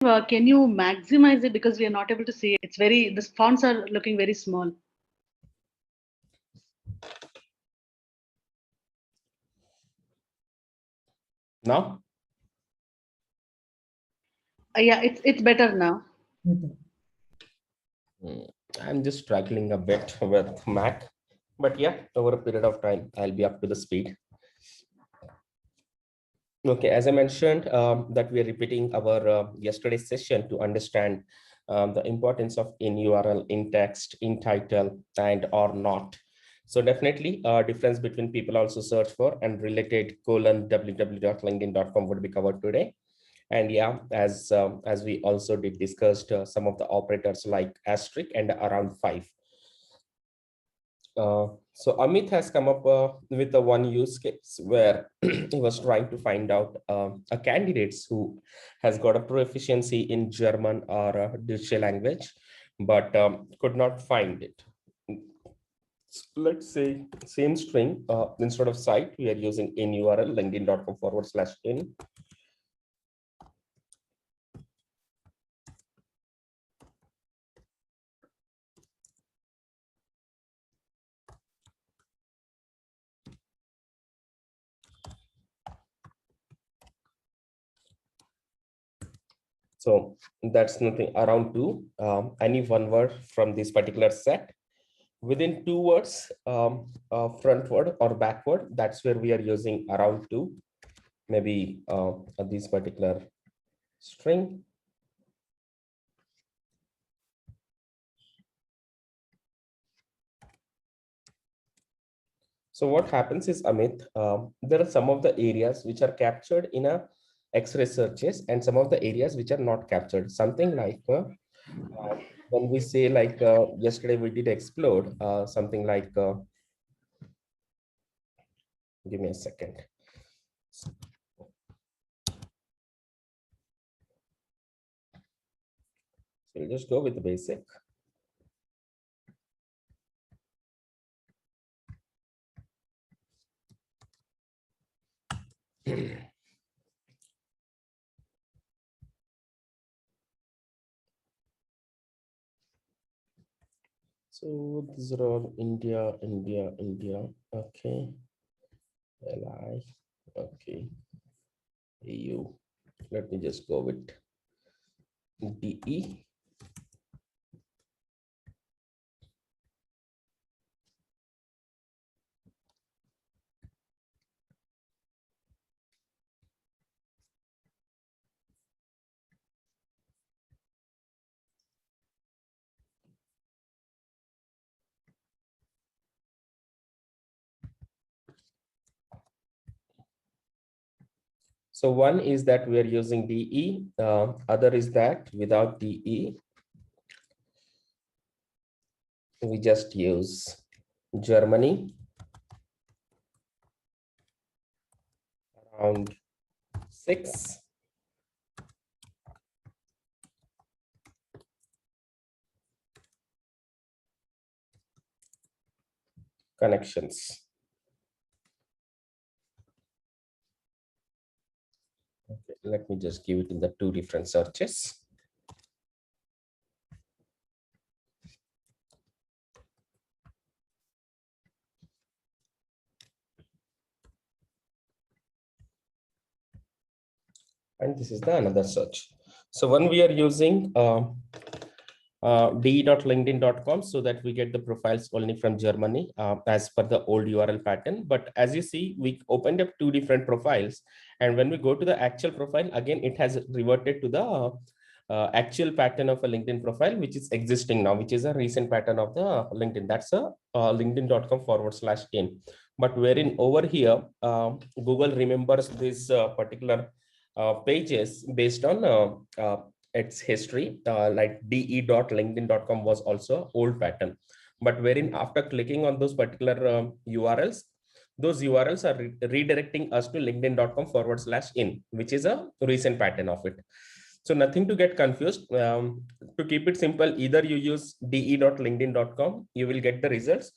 Can you maximize it because we are not able to see it? It's very, the fonts are looking very small. Now? Yeah, it's better now. I'm just struggling a bit with Mac, but yeah, over a period of time, I'll be up to the speed. Okay, as I mentioned, that we are repeating our yesterday's session to understand the importance of in URL, in text, in title, and or not. So definitely difference between people also search for and related colon www.linkedin.com would be covered today. And yeah, as we also did discussed some of the operators like asterisk and around five. So Amit has come up with a one use case where he was trying to find out a candidates who has got a proficiency in German or a digital language, but could not find it. Let's say same string instead of site, we are using in URL linkedin.com/in. So that's nothing around two. Any one word from this particular set within two words, frontward or backward. That's where we are using around two. Maybe this particular string. So what happens is, Amit, there are some of the areas which are captured in a X-ray searches and some of the areas which are not captured. Something like when we say like yesterday we did explode something like, give me a second. So we'll just go with the basic. So these are all India, India, India. Okay. LI. Okay. EU. Let me just go with DE. So one is that we are using DE. Other is that without DE, we just use Germany around 6. Connections. Okay, let me just give it in the two different searches. And this is the another search. So when we are using de.linkedin.com so that we get the profiles only from Germany as per the old URL pattern. But as you see, we opened up two different profiles. And when we go to the actual profile, again, it has reverted to the actual pattern of a LinkedIn profile, which is existing now, which is a recent pattern of the LinkedIn. That's a linkedin.com/in. But wherein over here, Google remembers this particular pages based on its history, like de.linkedin.com was also old pattern, but wherein after clicking on those particular URLs, those URLs are redirecting us to linkedin.com/in, which is a recent pattern of it. So nothing to get confused. To keep it simple, either you use de.linkedin.com, you will get the results,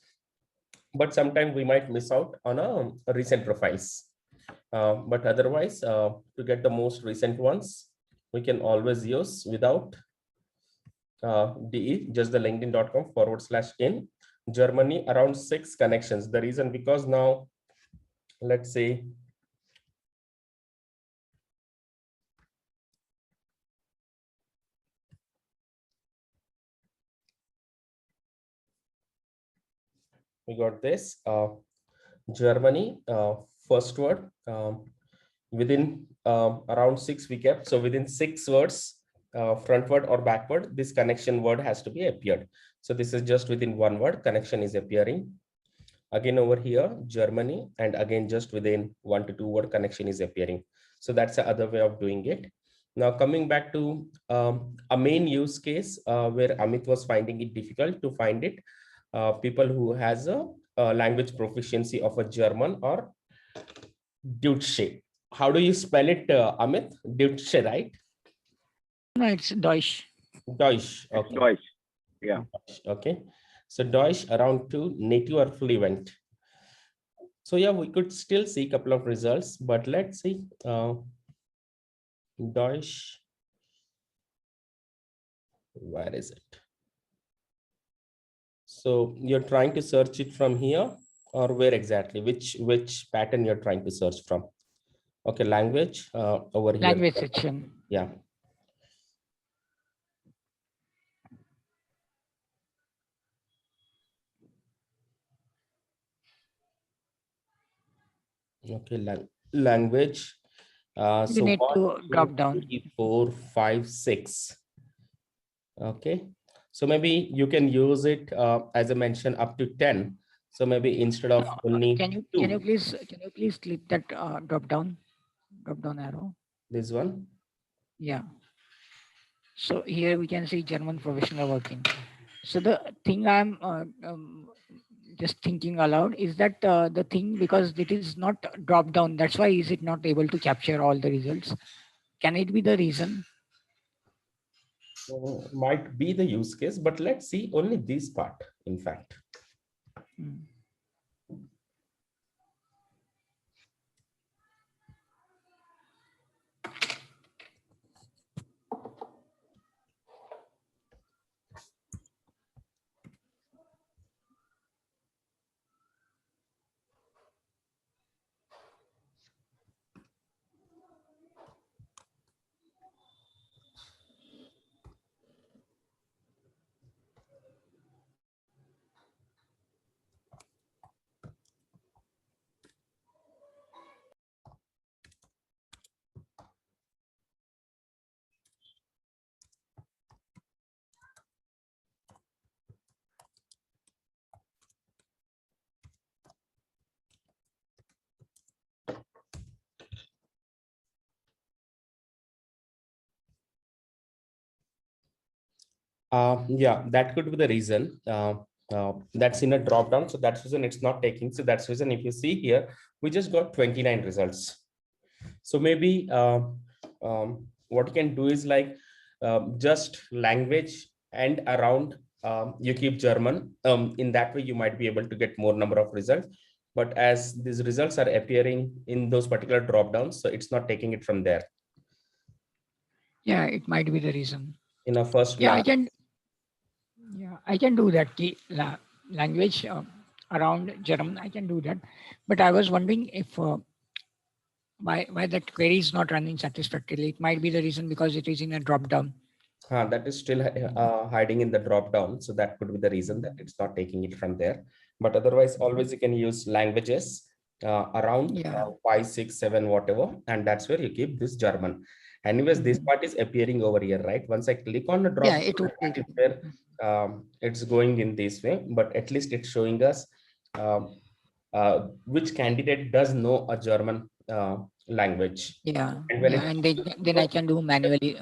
but sometimes we might miss out on a recent profiles. But otherwise, to get the most recent ones, we can always use without DE, just the linkedin.com/in. Germany, around 6 connections. The reason, because now, let's say, we got this Germany, first word, within around 6 we kept. So within 6 words, frontward or backward, this connection word has to be appeared. So this is just within 1 word, connection is appearing. Again over here, Germany, and again just within 1 to 2 word, connection is appearing. So that's the other way of doing it. Now coming back to a main use case where Amit was finding it difficult to find it, people who has a language proficiency of a German or Deutsche. How do you spell it, Amit? Deutsche, right? No, it's Deutsch. Deutsch. Okay. Deutsch. Yeah. Okay. So Deutsch around 2, native or fluent. So yeah, we could still see a couple of results, but let's see. Deutsch. Where is it? So you're trying to search it from here, or where exactly? Which pattern you're trying to search from? Okay, language over here. Language section. Yeah. Okay, language. You So need 1, to 2, drop down. 3, 4, 5, 6. Okay, so maybe you can use it as I mentioned up to 10. So maybe instead of only Can you 2, please click that drop down arrow? this one. Yeah. So here we can see German professional working. So the thing I'm just thinking aloud is that the thing, because it is not drop down, that's why is it not able to capture all the results? Can it be the reason? Might be the use case, but let's see only this part, in fact. Hmm. Yeah, that could be the reason. That's in a drop down. So that's reason it's not taking. So that's reason if you see here, we just got 29 results. So maybe what you can do is like just language and around you keep German. In that way, you might be able to get more number of results. But as these results are appearing in those particular drop downs, so it's not taking it from there. Yeah, it might be the reason. In a first Yeah, lab. I can do that. Language around German, I can do that. But I was wondering if why that query is not running satisfactorily. It might be the reason because it is in a drop down. That is still hiding in the drop down. So that could be the reason that it's not taking it from there. But otherwise, always you can use languages around 5, 6, 7, whatever. And that's where you keep this German. Anyways, this part is appearing over here, right? Once I click on the drop, it would that is where it's going in this way. But at least it's showing us which candidate does know a German language. Yeah, and when and then I can do manually.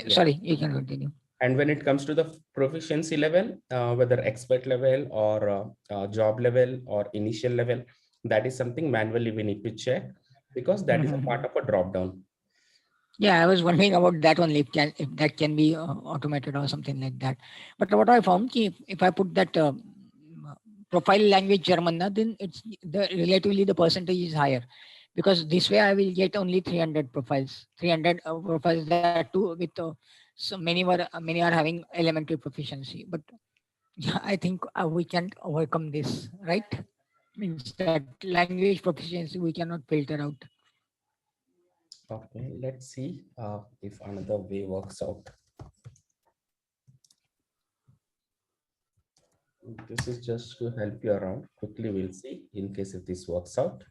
Sorry, you can continue. And when it comes to the proficiency level, whether expert level or job level or initial level, that is something manually we need to check because that is a part of a drop down. Yeah, I was wondering about that only, if that can be automated or something like that. But what I found, if I put that profile language German, then it's relatively the percentage is higher. because this way I will get only 300 profiles, 300 profiles that too with so many are having elementary proficiency. But yeah, I think we can't overcome this, right? Means that language proficiency we cannot filter out. Okay, let's see if another way works out. This is just to help you around. Quickly, we'll see in case if this works out.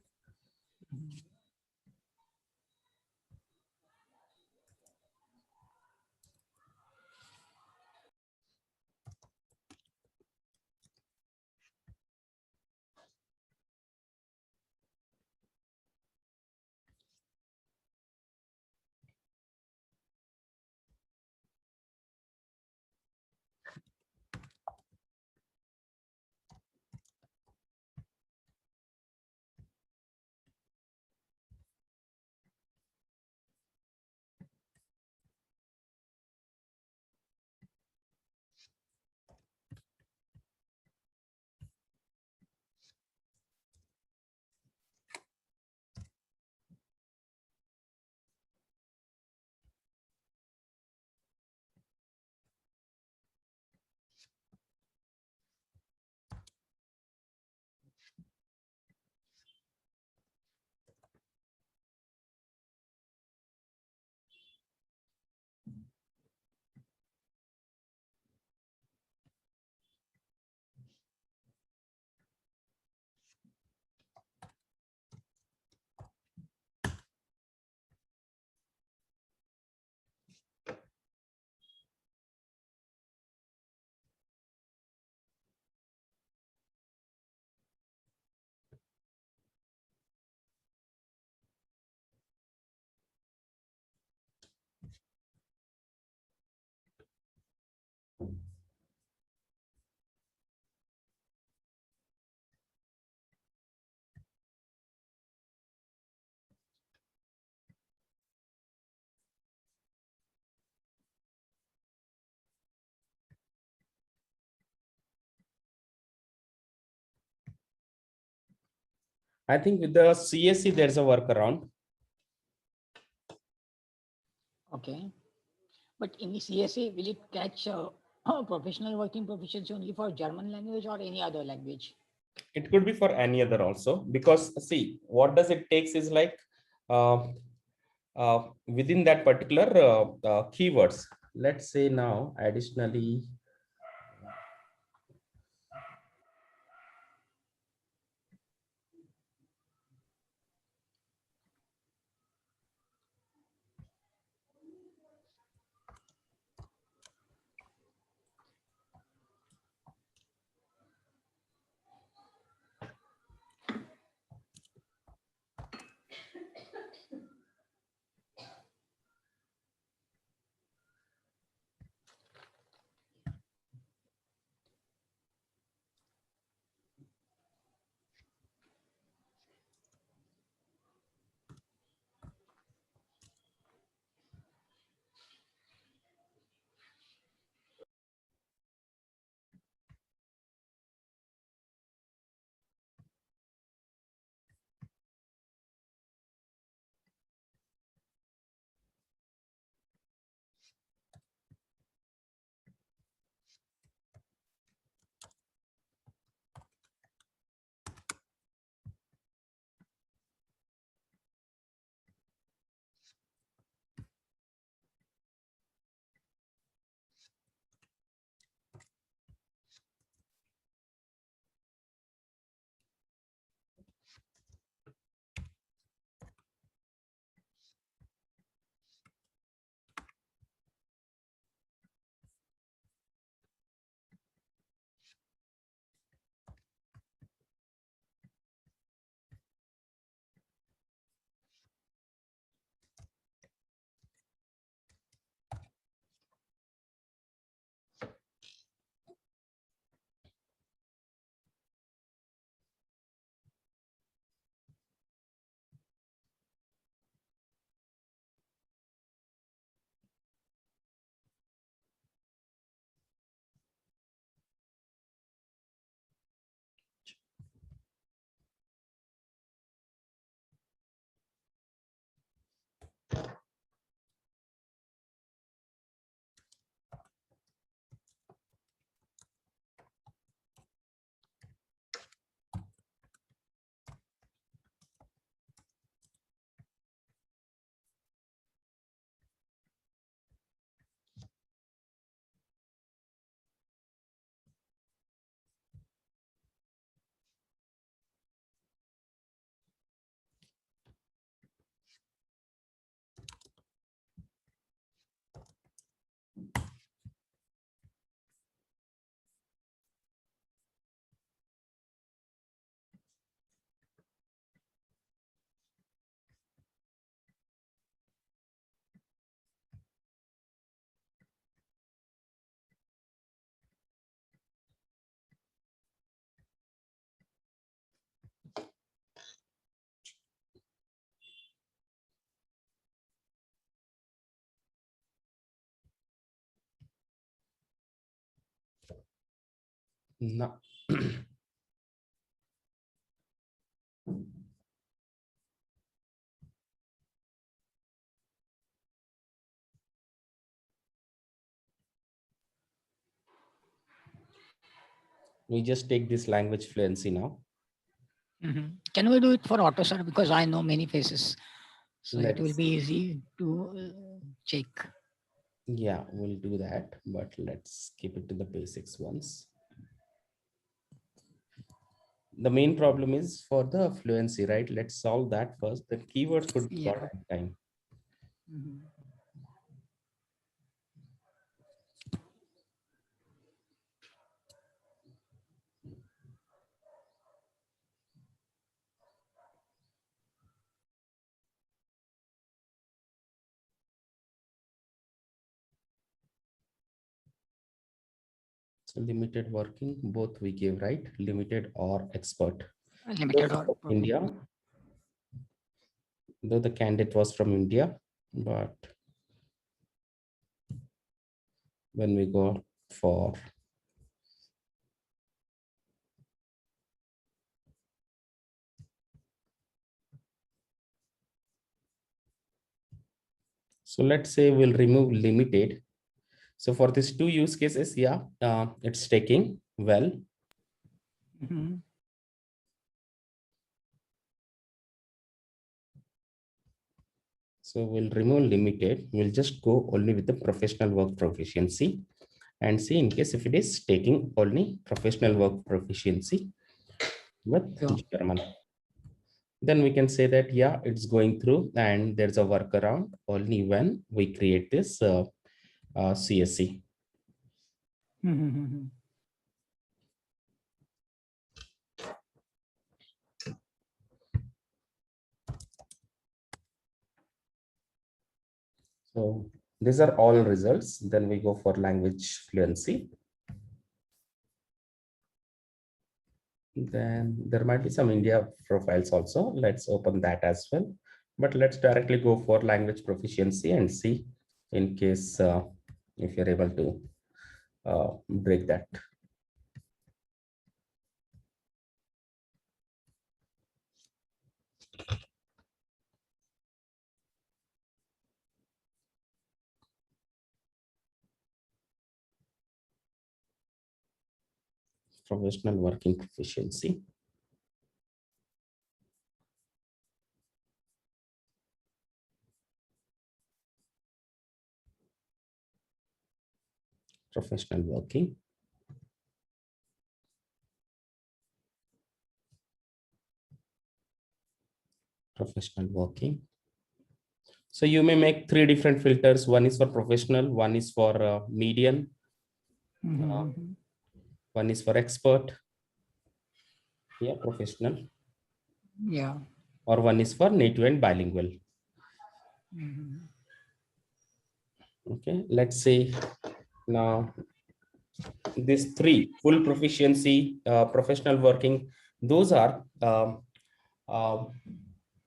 I think with the CSC, there's a workaround. Okay. But in the CSA, will it catch professional working proficiency only for German language or any other language? It could be for any other also, because see, what does it takes is like uh, within that particular keywords. Let's say now, additionally, No. We just take this language fluency now. Can we do it for auto sir? Because I know many faces. So it will Let's, be easy to check. yeah, we'll do that, but let's keep it to the basics once. The main problem is for the fluency, right? Let's solve that first. The keywords could be Yeah. got at time. Mhm. So limited working, both we give, right? Limited or expert. Limited or India, though the candidate was from India, but when we go for so let's say we'll remove limited. So for these two use cases, yeah, it's taking well. Mhm. So we'll remove limited. We'll just go only with the professional work proficiency and see in case if it is taking only professional work proficiency with Sure. German. Then we can say that, yeah, it's going through and there's a workaround only when we create this CSC. Mhm. So these are all results. Then we go for language fluency. Then there might be some India profiles also. Let's open that as well. But let's directly go for language proficiency and see in case if you're able to break that. Professional working proficiency. Professional working. Professional working. So you may make three different filters. One is for professional, one is for median, Mhm. one is for expert. Yeah, professional. Yeah. Or one is for native and bilingual. Mhm. Okay, let's say now these three full proficiency, professional working, those are uh,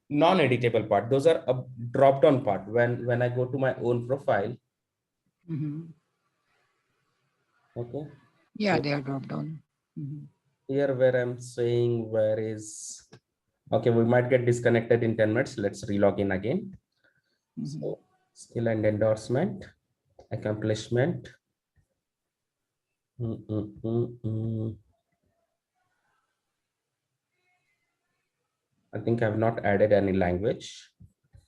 non-editable part. Those are a drop-down part. When I go to my own profile, Mhm. okay. Yeah, So they are dropped down. Mhm. here where I'm saying where is, okay, we might get disconnected in 10 minutes. Let's relog in again. Mhm. So skill and endorsement, accomplishment. Mm, mm, mm, mm. I think I've not added any language,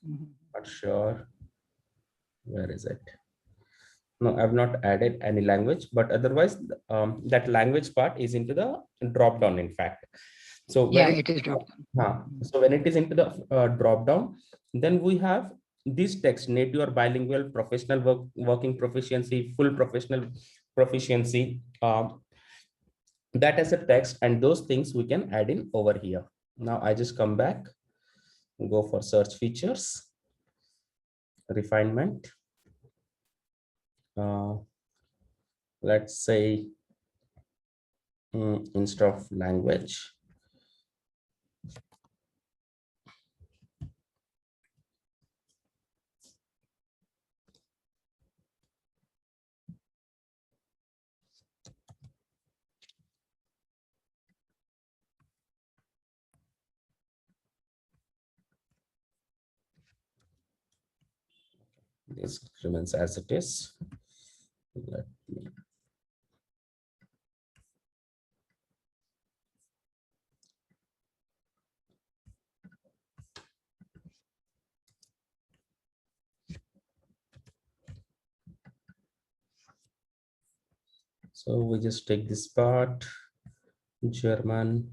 Mhm. but sure. Where is it? No, I've not added any language, but otherwise that language part is into the drop down, in fact. So Yeah, when, it is dropped down. so when it is into the drop down, then we have this text: native or bilingual, professional working proficiency, full professional proficiency. That as a text, and those things we can add in over here. Now I just come back, go for search features, refinement. Uh, let's say instead of language, This remains as it is. Let me. So we just take this part, German.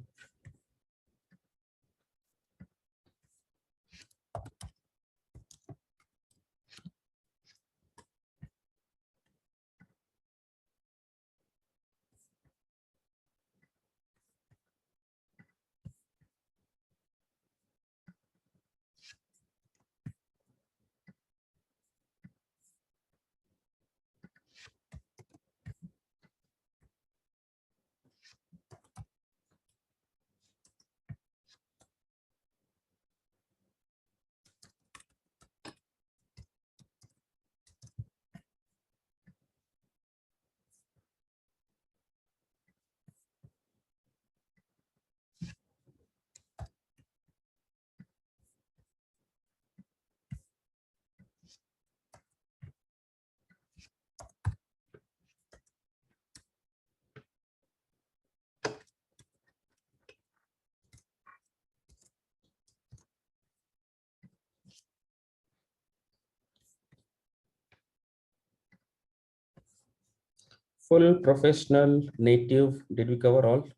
Full, professional, native. Did we cover all?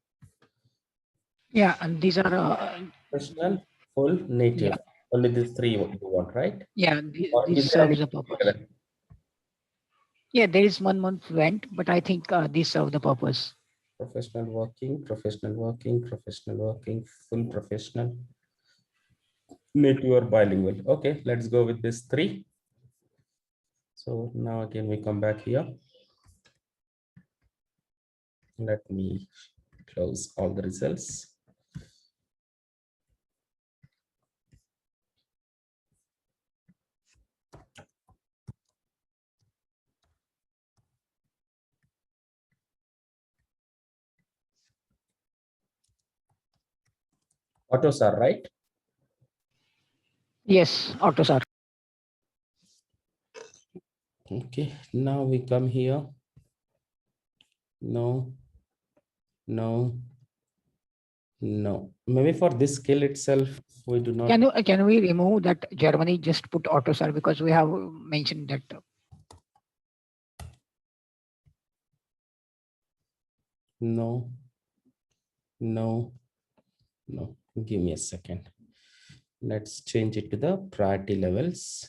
Yeah, and these are Professional, full, native. yeah, Only these three you want, right? yeah, Or this is there any serves the purpose. Yeah, there is 1 month fluent, but I think these serve the purpose. Professional working, professional working, professional working, full professional, native or bilingual. Okay, let's go with this three. So now again we come back here. Let me close all the results. Autos are right. Yes, autos are. Okay, now we come here. No, no, no. Maybe for this skill itself, we do not. Can we remove that Germany just put autos are because we have mentioned that. No, no, no. Give me a second. Let's change it to the priority levels.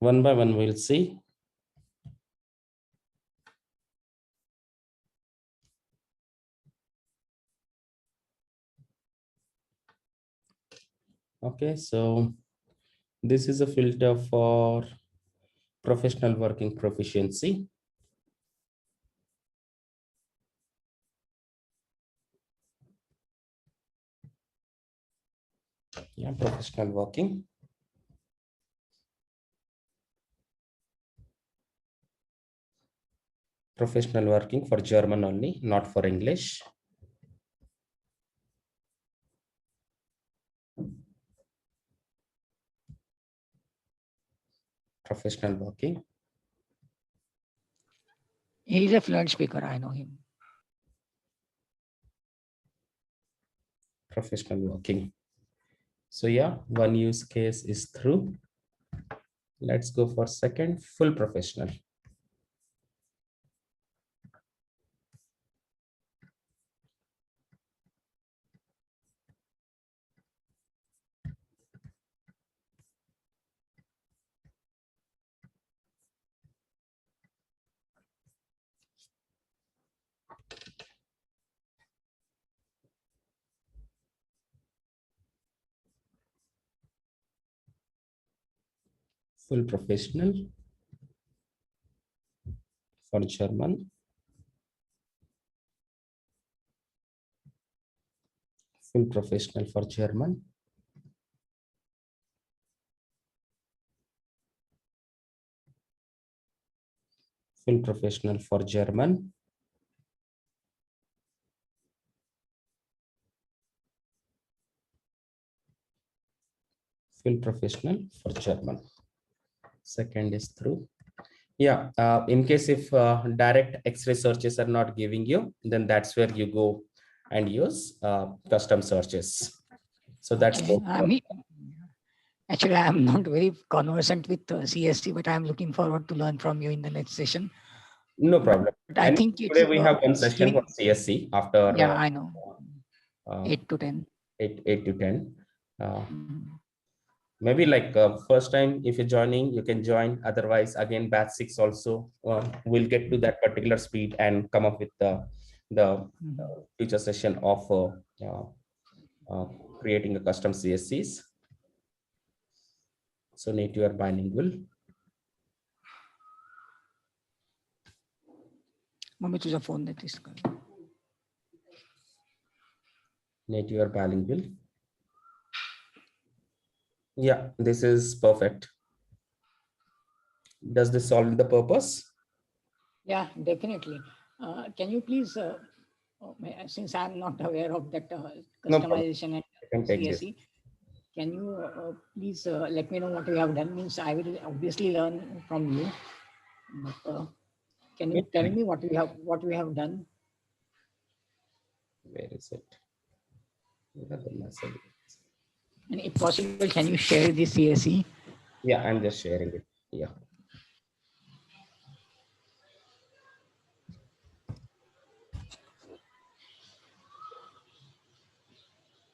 One by one, we'll see. Okay, so this is a filter for professional working proficiency. Yeah, professional working. Professional working for German only, not for English. Professional working. He is a fluent speaker. I know him. Professional working. So yeah, one use case is through. Let's go for second, full professional. Full professional for German. Full professional for German. Full professional for German. Full professional for German. Second is through. Yeah, in case if direct X-ray searches are not giving you, then that's where you go and use custom searches. So that's Okay. Actually, I'm not very conversant with CSC, but I'm looking forward to learn from you in the next session. no problem. But I And think today we have one session giving, for CSC after yeah, I know, 8 to 10. 8 to 10. Mhm. Maybe like first time if you're joining, you can join. Otherwise, again, batch 6 also will get to that particular speed and come up with the future session of creating a custom CSCs. So native or bilingual. Mummy तुझा phone देते इसका. Native or bilingual. Yeah, this is perfect. Does this solve the purpose? Yeah, definitely. Can you please, since I'm not aware of that No problem. customization I can at take this. CSE, can you please let me know what you have done? Means I will obviously learn from you. But, can you tell me what we have done? Where is it? Where are the messages? And if possible, can you share the CSE? Yeah, I'm just sharing it. Yeah.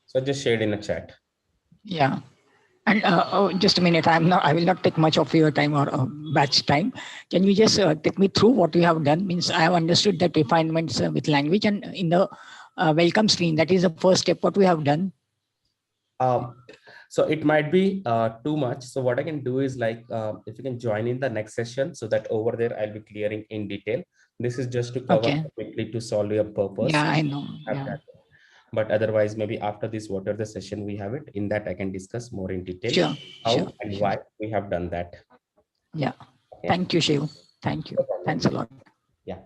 So just shared in a chat. Yeah. And just a minute, I will not take much of your time or batch time. Can you just take me through what you have done? Means I have understood that refinements with language, and in the welcome screen, that is the first step, what we have done. So it might be too much. So what I can do is like, if you can join in the next session, so that over there I'll be clearing in detail. This is just to cover quickly to solve your purpose. Yeah, I know. Yeah. But otherwise, maybe after this, whatever the session we have it, in that I can discuss more in detail Sure. how and why we have done that. Yeah. Okay. Thank you, Shiv. Thank you. Thanks a lot. Yeah.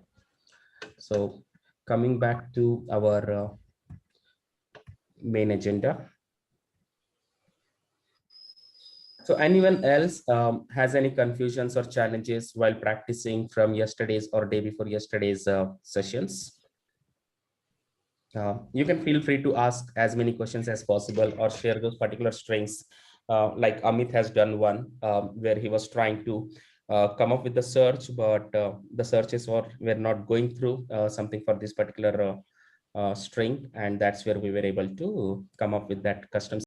So coming back to our main agenda. So anyone else has any confusions or challenges while practicing from yesterday's or day before yesterday's sessions? You can feel free to ask as many questions as possible or share those particular strings. Like Amit has done one where he was trying to come up with the search, but the searches were not going through something for this particular string. And that's where we were able to come up with that custom